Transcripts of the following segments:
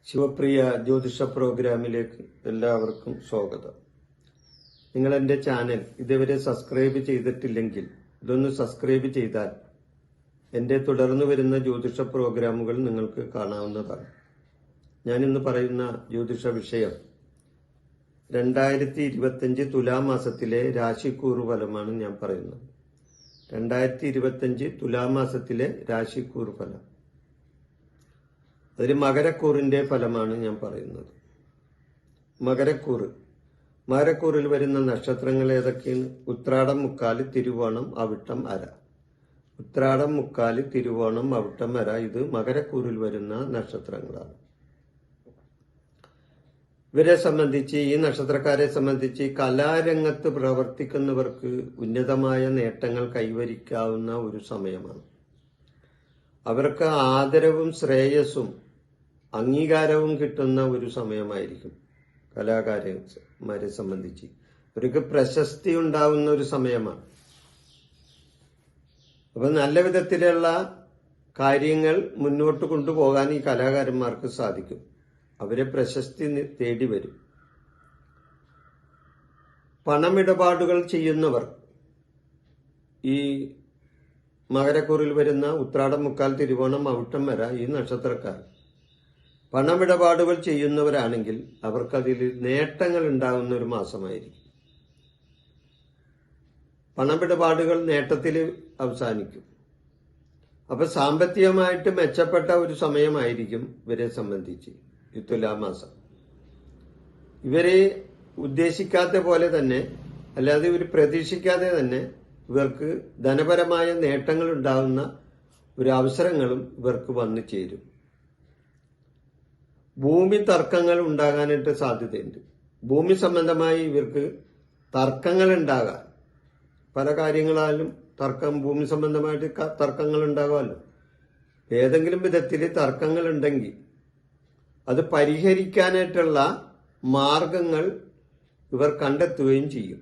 ശിവപ്രിയ ജ്യോതിഷ പ്രോഗ്രാമിലേക്ക് എല്ലാവർക്കും സ്വാഗതം. നിങ്ങൾ എൻ്റെ ചാനൽ ഇതുവരെ സബ്സ്ക്രൈബ് ചെയ്തിട്ടില്ലെങ്കിൽ ഇതൊന്ന് സബ്സ്ക്രൈബ് ചെയ്താൽ എൻ്റെ തുടർന്നു വരുന്ന ജ്യോതിഷ പ്രോഗ്രാമുകൾ നിങ്ങൾക്ക് കാണാവുന്നതാണ്. ഞാനിന്ന് പറയുന്ന ജ്യോതിഷ വിഷയം 2025 തുലാം മാസത്തിലെ രാശിക്കൂറ് ഫലമാണ് ഞാൻ പറയുന്നത്. 2025 തുലാം മാസത്തിലെ രാശിക്കൂറ് ഫലം, അതിൽ മകരക്കൂറിന്റെ ഫലമാണ് ഞാൻ പറയുന്നത്. മകരക്കൂറിൽ വരുന്ന നക്ഷത്രങ്ങൾ ഏതൊക്കെയാണ്? ഉത്രാടം, മുക്കാല്, തിരുവോണം, അവിട്ടം, അര. ഉത്രാടം, മുക്കാല്, തിരുവോണം, അവിട്ടം, അര ഇത് മകരക്കൂറിൽ വരുന്ന നക്ഷത്രങ്ങളാണ്. ഇവരെ സംബന്ധിച്ച്, ഈ നക്ഷത്രക്കാരെ സംബന്ധിച്ച് കലാരംഗത്ത് പ്രവർത്തിക്കുന്നവർക്ക് ഉന്നതമായ നേട്ടങ്ങൾ കൈവരിക്കാവുന്ന ഒരു സമയമാണ്. അവർക്ക് ആദരവും ശ്രേയസ്സും അംഗീകാരവും കിട്ടുന്ന ഒരു സമയമായിരിക്കും. കലാകാരന്മാരെ സംബന്ധിച്ച് അവർക്ക് പ്രശസ്തി ഉണ്ടാവുന്ന ഒരു സമയമാണ്. അപ്പൊ നല്ല വിധത്തിലുള്ള കാര്യങ്ങൾ മുന്നോട്ട് കൊണ്ടുപോകാൻ ഈ കലാകാരന്മാർക്ക് സാധിക്കും. അവരെ പ്രശസ്തി തേടി വരും. പണമിടപാടുകൾ ചെയ്യുന്നവർ, ഈ മകരക്കൂറിൽ വരുന്ന ഉത്രാടം, മുക്കാൽ, തിരുവോണം, അവിട്ടം, വര ഈ നക്ഷത്രക്കാർ പണമിടപാടുകൾ ചെയ്യുന്നവരാണെങ്കിൽ അവർക്കതിൽ നേട്ടങ്ങൾ ഉണ്ടാകുന്ന ഒരു മാസമായിരിക്കും. പണമിടപാടുകൾ നേട്ടത്തിൽ അവസാനിക്കും. അപ്പൊ സാമ്പത്തികമായിട്ട് മെച്ചപ്പെട്ട ഒരു സമയമായിരിക്കും ഇവരെ സംബന്ധിച്ച് ഈ തുലാമാസം. ഇവരെ ഉദ്ദേശിക്കാത്ത പോലെ തന്നെ, അല്ലാതെ ഇവർ പ്രതീക്ഷിക്കാതെ തന്നെ ഇവർക്ക് ധനപരമായ നേട്ടങ്ങൾ ഉണ്ടാകുന്ന ഒരു അവസരങ്ങളും ഇവർക്ക് വന്നു ചേരും. ഭൂമി തർക്കങ്ങൾ ഉണ്ടാകാനായിട്ട് സാധ്യതയുണ്ട്. ഭൂമി സംബന്ധമായി ഇവർക്ക് തർക്കങ്ങൾ ഉണ്ടാകാൻ, പല കാര്യങ്ങളാലും ഭൂമി സംബന്ധമായിട്ട് തർക്കങ്ങൾ ഉണ്ടാകാമല്ലോ. ഏതെങ്കിലും വിധത്തിൽ തർക്കങ്ങൾ ഉണ്ടെങ്കിൽ അത് പരിഹരിക്കാനായിട്ടുള്ള മാർഗങ്ങൾ ഇവർ കണ്ടെത്തുകയും ചെയ്യും.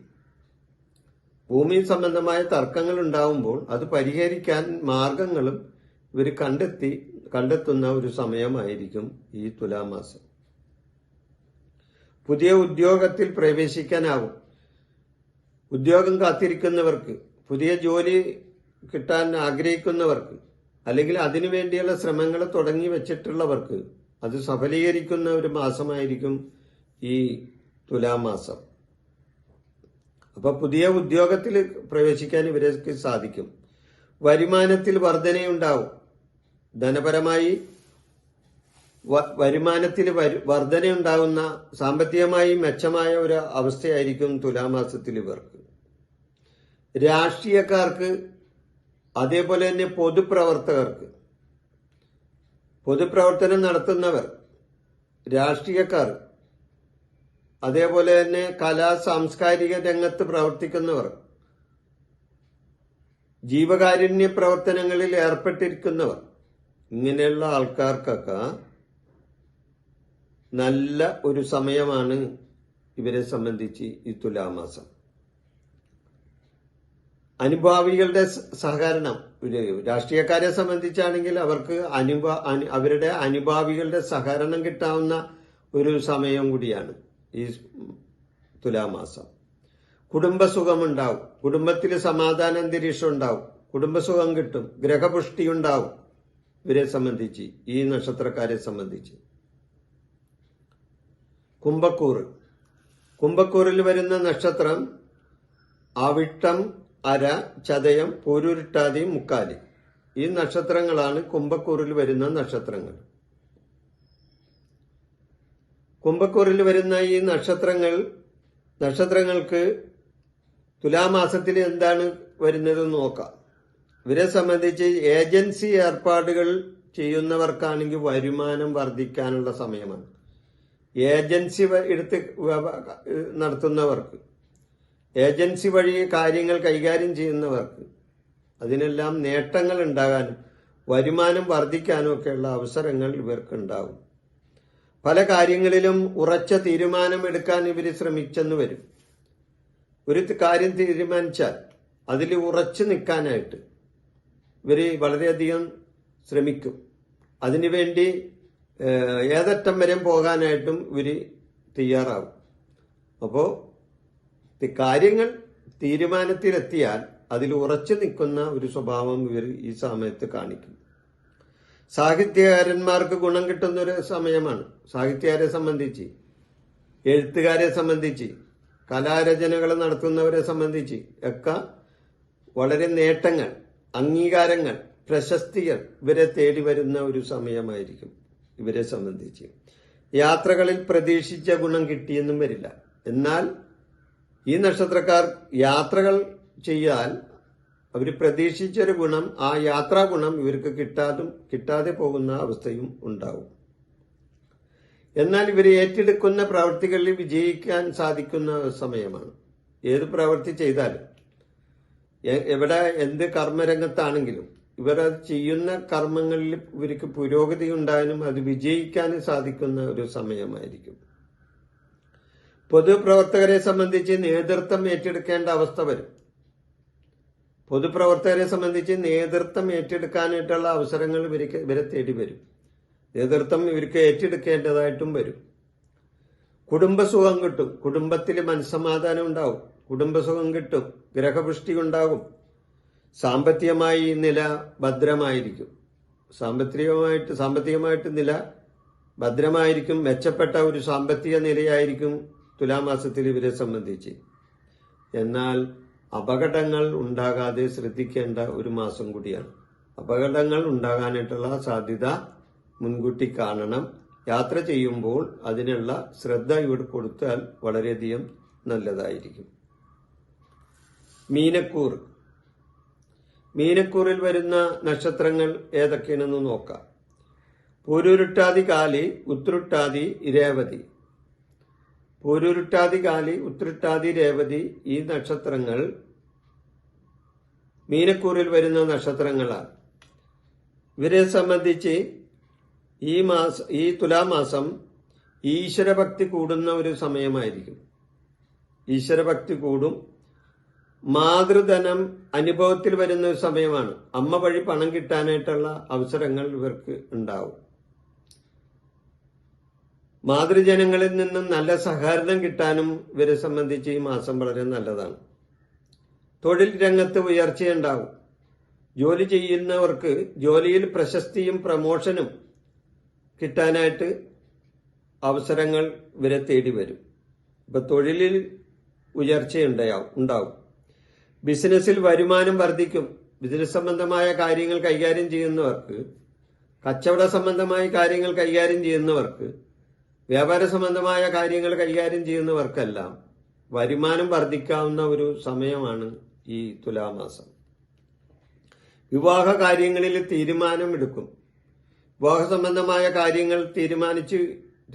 ഭൂമി സംബന്ധമായ തർക്കങ്ങൾ ഉണ്ടാവുമ്പോൾ അത് പരിഹരിക്കാൻ മാർഗങ്ങളും ഇവർ കണ്ടെത്തുന്ന ഒരു സമയമായിരിക്കും ഈ തുലാമാസം. പുതിയ ഉദ്യോഗത്തിൽ പ്രവേശിക്കാനാവും. ഉദ്യോഗം കാത്തിരിക്കുന്നവർക്ക്, പുതിയ ജോലി കിട്ടാൻ ആഗ്രഹിക്കുന്നവർക്ക്, അല്ലെങ്കിൽ അതിനുവേണ്ടിയുള്ള ശ്രമങ്ങൾ തുടങ്ങി വെച്ചിട്ടുള്ളവർക്ക് അത് സഫലീകരിക്കുന്ന ഒരു മാസമായിരിക്കും ഈ തുലാമാസം. അപ്പൊ പുതിയ ഉദ്യോഗത്തിൽ പ്രവേശിക്കാൻ ഇവർക്ക് സാധിക്കും. വരുമാനത്തിൽ വർധനയുണ്ടാവും. ധനപരമായി വരുമാനത്തിൽ വർധനയുണ്ടാകുന്ന, സാമ്പത്തികമായി മെച്ചമായ ഒരു അവസ്ഥയായിരിക്കും തുലാമാസത്തിൽ ഇവർക്ക്. രാഷ്ട്രീയക്കാർക്ക്, അതേപോലെ തന്നെ പൊതുപ്രവർത്തകർക്ക്, പൊതുപ്രവർത്തനം നടത്തുന്നവർ, രാഷ്ട്രീയക്കാർ, അതേപോലെ തന്നെ സാംസ്കാരിക രംഗത്ത് പ്രവർത്തിക്കുന്നവർ, ജീവകാരുണ്യ പ്രവർത്തനങ്ങളിൽ ഏർപ്പെട്ടിരിക്കുന്നവർ, ഇങ്ങനെയുള്ള ആൾക്കാർക്കൊക്കെ നല്ല ഒരു സമയമാണ് ഇവരെ സംബന്ധിച്ച് ഈ തുലാമാസം. അനുഭാവികളുടെ സഹകരണം, രാഷ്ട്രീയക്കാരെ സംബന്ധിച്ചാണെങ്കിൽ അവർക്ക് അവരുടെ അനുഭാവികളുടെ സഹകരണം കിട്ടാവുന്ന ഒരു സമയം കൂടിയാണ് ഈ തുലാമാസം. കുടുംബസുഖമുണ്ടാവും. കുടുംബത്തിൽ സമാധാന അന്തരീക്ഷം ഉണ്ടാവും. കുടുംബസുഖം കിട്ടും. ഗ്രഹപുഷ്ടി ഉണ്ടാവും ഇവരെ സംബന്ധിച്ച്, ഈ നക്ഷത്രക്കാരെ സംബന്ധിച്ച്. കുംഭക്കൂറിൽ വരുന്ന നക്ഷത്രം അവിട്ടം, അര, ചതയം, പൂരുരുട്ടാതി, മുക്കാലി ഈ നക്ഷത്രങ്ങളാണ് കുംഭക്കൂറിൽ വരുന്ന നക്ഷത്രങ്ങൾ. കുംഭക്കൂറിൽ വരുന്ന ഈ നക്ഷത്രങ്ങൾക്ക് തുലാമാസത്തിൽ എന്താണ് വരുന്നത് നോക്കാം. ഇവരെ സംബന്ധിച്ച് ഏജൻസി ഏർപ്പാടുകൾ ചെയ്യുന്നവർക്കാണെങ്കിൽ വരുമാനം വർദ്ധിക്കാനുള്ള സമയമാണ്. ഏജൻസി എടുത്ത് നടത്തുന്നവർക്ക്, ഏജൻസി വഴി കാര്യങ്ങൾ കൈകാര്യം ചെയ്യുന്നവർക്ക് അതിനെല്ലാം നേട്ടങ്ങൾ ഉണ്ടാകാനും വരുമാനം വർദ്ധിക്കാനും ഒക്കെയുള്ള അവസരങ്ങൾ ഇവർക്കുണ്ടാവും. പല കാര്യങ്ങളിലും ഉറച്ച തീരുമാനമെടുക്കാൻ ഇവർ ശ്രമിച്ചെന്ന് വരും. ഒരു കാര്യം തീരുമാനിച്ചാൽ അതിൽ ഉറച്ചു നിൽക്കാനായിട്ട് ഇവർ വളരെയധികം ശ്രമിക്കും. അതിനുവേണ്ടി ഏതറ്റം വരെ പോകാനായിട്ടും ഇവർ തയ്യാറാവും. അപ്പോൾ കാര്യങ്ങൾ തീരുമാനത്തിലെത്തിയാൽ അതിൽ ഉറച്ചു നിൽക്കുന്ന ഒരു സ്വഭാവം ഇവർ ഈ സമയത്ത് കാണിക്കും. സാഹിത്യകാരന്മാർക്ക് ഗുണം കിട്ടുന്ന ഒരു സമയമാണ്. സാഹിത്യകാരെ സംബന്ധിച്ച്, എഴുത്തുകാരെ സംബന്ധിച്ച്, കലാരചനകൾ നടത്തുന്നവരെ സംബന്ധിച്ച് ഒക്കെ വളരെ നേട്ടങ്ങൾ, അംഗീകാരങ്ങൾ, പ്രശസ്തികൾ ഇവരെ തേടി വരുന്ന ഒരു സമയമായിരിക്കും ഇവരെ സംബന്ധിച്ച്. യാത്രകളിൽ പ്രതീക്ഷിച്ച ഗുണം കിട്ടിയെന്നും വരില്ല. എന്നാൽ ഈ നക്ഷത്രക്കാർ യാത്രകൾ ചെയ്യാൻ അവർ പ്രതീക്ഷിച്ചൊരു ഗുണം, ആ യാത്രാ ഗുണം ഇവർക്ക് കിട്ടാതെ പോകുന്ന അവസ്ഥയും ഉണ്ടാവും. എന്നാൽ ഇവർ ഏറ്റെടുക്കുന്ന പ്രവൃത്തികളിൽ വിജയിക്കാൻ സാധിക്കുന്ന സമയമാണ്. ഏത് പ്രവൃത്തി ചെയ്താലും, എവിടെ എന്ത് കർമ്മരംഗത്താണെങ്കിലും ഇവർ അത് ചെയ്യുന്ന കർമ്മങ്ങളിൽ ഇവർക്ക് പുരോഗതി ഉണ്ടാകാനും അത് വിജയിക്കാനും സാധിക്കുന്ന ഒരു സമയമായിരിക്കും. പൊതുപ്രവർത്തകരെ സംബന്ധിച്ച് നേതൃത്വം ഏറ്റെടുക്കേണ്ട അവസ്ഥ വരും. പൊതുപ്രവർത്തകരെ സംബന്ധിച്ച് നേതൃത്വം ഏറ്റെടുക്കാനായിട്ടുള്ള അവസരങ്ങൾ ഇവരെ തേടി വരും. നേതൃത്വം ഇവർക്ക് ഏറ്റെടുക്കേണ്ടതായിട്ടും വരും. കുടുംബസുഖം കിട്ടും. കുടുംബത്തിൽ മനസ്സമാധാനം ഉണ്ടാവും. കുടുംബസുഖം കിട്ടും. ഗ്രഹപുഷ്ടി ഉണ്ടാകും. സാമ്പത്തികമായി നില ഭദ്രമായിരിക്കും. സാമ്പത്തികമായിട്ട് നില ഭദ്രമായിരിക്കും. മെച്ചപ്പെട്ട ഒരു സാമ്പത്തിക നിലയായിരിക്കും തുലാമാസത്തിൽ ഇവരെ സംബന്ധിച്ച്. എന്നാൽ അപകടങ്ങൾ ഉണ്ടാകാതെ ശ്രദ്ധിക്കേണ്ട ഒരു മാസം കൂടിയാണ്. അപകടങ്ങൾ ഉണ്ടാകാനായിട്ടുള്ള സാധ്യത മുൻകൂട്ടി കാണണം. യാത്ര ചെയ്യുമ്പോൾ അതിനുള്ള ശ്രദ്ധ ഇവിടെ കൊടുത്താൽ വളരെയധികം നല്ലതായിരിക്കും. മീനക്കൂറിൽ വരുന്ന നക്ഷത്രങ്ങൾ ഏതൊക്കെയാണെന്ന് നോക്കാം. പൂരുരുട്ടാതി കാലി, ഉത്രട്ടാതി, രേവതി. പൂരുരുട്ടാതി കാലി, ഉത്രട്ടാതി, രേവതി ഈ നക്ഷത്രങ്ങൾ മീനക്കൂറിൽ വരുന്ന നക്ഷത്രങ്ങളാണ്. ഇവരെ സംബന്ധിച്ച് ഈ തുലാമാസം ഈശ്വരഭക്തി കൂടുന്ന ഒരു സമയമായിരിക്കും. ഈശ്വരഭക്തി കൂടും. മാതൃധനം അനുഭവത്തിൽ വരുന്ന ഒരു സമയമാണ്. അമ്മ വഴി പണം കിട്ടാനായിട്ടുള്ള അവസരങ്ങൾ ഇവർക്ക് ഉണ്ടാവും. മാതൃജനങ്ങളിൽ നിന്നും നല്ല സഹകരണം കിട്ടാനും ഇവരെ സംബന്ധിച്ച് ഈ മാസം വളരെ നല്ലതാണ്. തൊഴിൽ രംഗത്ത് ഉയർച്ചയുണ്ടാവും. ജോലി ചെയ്യുന്നവർക്ക് ജോലിയിൽ പ്രശസ്തിയും പ്രമോഷനും കിട്ടാനായിട്ട് അവസരങ്ങൾ ഇവരെ തേടി വരും. ഇപ്പൊ തൊഴിലിൽ ഉയർച്ചയുണ്ടാവും. ബിസിനസ്സിൽ വരുമാനം വർദ്ധിക്കും. ബിസിനസ് സംബന്ധമായ കാര്യങ്ങൾ കൈകാര്യം ചെയ്യുന്നവർക്ക്, കച്ചവട സംബന്ധമായ കാര്യങ്ങൾ കൈകാര്യം ചെയ്യുന്നവർക്ക്, വ്യാപാര സംബന്ധമായ കാര്യങ്ങൾ കൈകാര്യം ചെയ്യുന്നവർക്കെല്ലാം വരുമാനം വർദ്ധിക്കാവുന്ന ഒരു സമയമാണ് ഈ തുലാമാസം. വിവാഹ കാര്യങ്ങളിൽ തീരുമാനമെടുക്കും. വിവാഹ സംബന്ധമായ കാര്യങ്ങൾ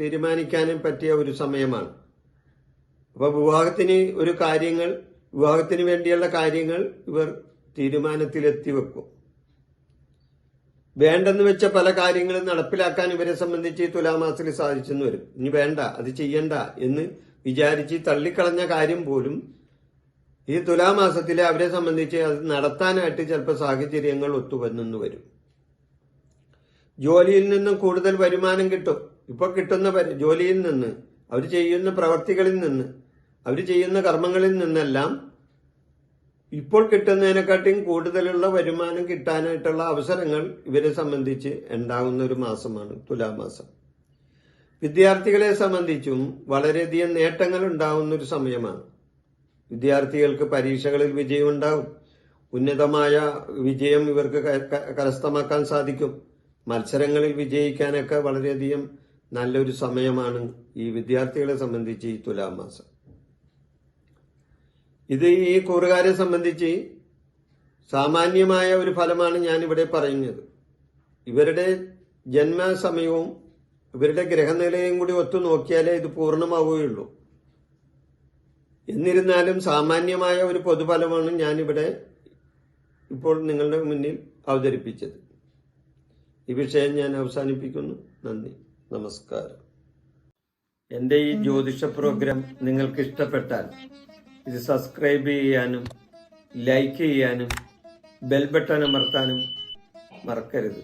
തീരുമാനിക്കാനും പറ്റിയ ഒരു സമയമാണ്. അപ്പൊ വിവാഹത്തിന് വേണ്ടിയുള്ള കാര്യങ്ങൾ ഇവർ തീരുമാനത്തിലെത്തി വെക്കും. വേണ്ടെന്ന് വെച്ച പല കാര്യങ്ങളും നടപ്പിലാക്കാൻ ഇവരെ സംബന്ധിച്ച് ഈ തുലാമാസത്തിൽ സാധിച്ചെന്ന് വരും. ഇനി വേണ്ട, അത് ചെയ്യണ്ട എന്ന് വിചാരിച്ച് തള്ളിക്കളഞ്ഞ കാര്യം പോലും ഈ തുലാമാസത്തിലെ അവരെ സംബന്ധിച്ച് അത് നടത്താനായിട്ട് ചിലപ്പോൾ സാഹചര്യങ്ങൾ ഒത്തുവന്നു വരും. ജോലിയിൽ നിന്നും കൂടുതൽ വരുമാനം കിട്ടും. ഇപ്പൊ കിട്ടുന്ന ജോലിയിൽ നിന്ന്, അവർ ചെയ്യുന്ന പ്രവർത്തികളിൽ നിന്ന്, അവർ ചെയ്യുന്ന കർമ്മങ്ങളിൽ നിന്നെല്ലാം ഇപ്പോൾ കിട്ടുന്നതിനെക്കാട്ടിയും കൂടുതലുള്ള വരുമാനം കിട്ടാനായിട്ടുള്ള അവസരങ്ങൾ ഇവരെ സംബന്ധിച്ച് ഉണ്ടാകുന്ന ഒരു മാസമാണ് തുലാമാസം. വിദ്യാർത്ഥികളെ സംബന്ധിച്ചും വളരെയധികം നേട്ടങ്ങൾ ഉണ്ടാകുന്ന ഒരു സമയമാണ്. വിദ്യാർത്ഥികൾക്ക് പരീക്ഷകളിൽ വിജയം ഉണ്ടാവും. ഉന്നതമായ വിജയം ഇവർക്ക് കരസ്ഥമാക്കാൻ സാധിക്കും. മത്സരങ്ങളിൽ വിജയിക്കാനൊക്കെ വളരെയധികം നല്ലൊരു സമയമാണ് ഈ വിദ്യാർത്ഥികളെ സംബന്ധിച്ച് ഈ തുലാമാസം. ഇത് ഈ കൂറുകാരെ സംബന്ധിച്ച് സാമാന്യമായ ഒരു ഫലമാണ് ഞാനിവിടെ പറയുന്നത്. ഇവരുടെ ജന്മസമയവും ഇവരുടെ ഗ്രഹനിലയും കൂടി ഒത്തു നോക്കിയാലേ ഇത് പൂർണ്ണമാവുകയുള്ളൂ. എന്നിരുന്നാലും സാമാന്യമായ ഒരു പൊതുഫലമാണ് ഞാനിവിടെ ഇപ്പോൾ നിങ്ങളുടെ മുന്നിൽ അവതരിപ്പിച്ചത്. ഈ വിഷയം ഞാൻ അവസാനിപ്പിക്കുന്നു. നന്ദി, നമസ്കാരം. എൻ്റെ ഈ ജ്യോതിഷ പ്രോഗ്രാം നിങ്ങൾക്ക് ഇഷ്ടപ്പെട്ടാൽ ഇത് സബ്സ്ക്രൈബ് ചെയ്യാനും ലൈക്ക് ചെയ്യാനും ബെൽ ബട്ടൺ അമർത്താനും മറക്കരുത്.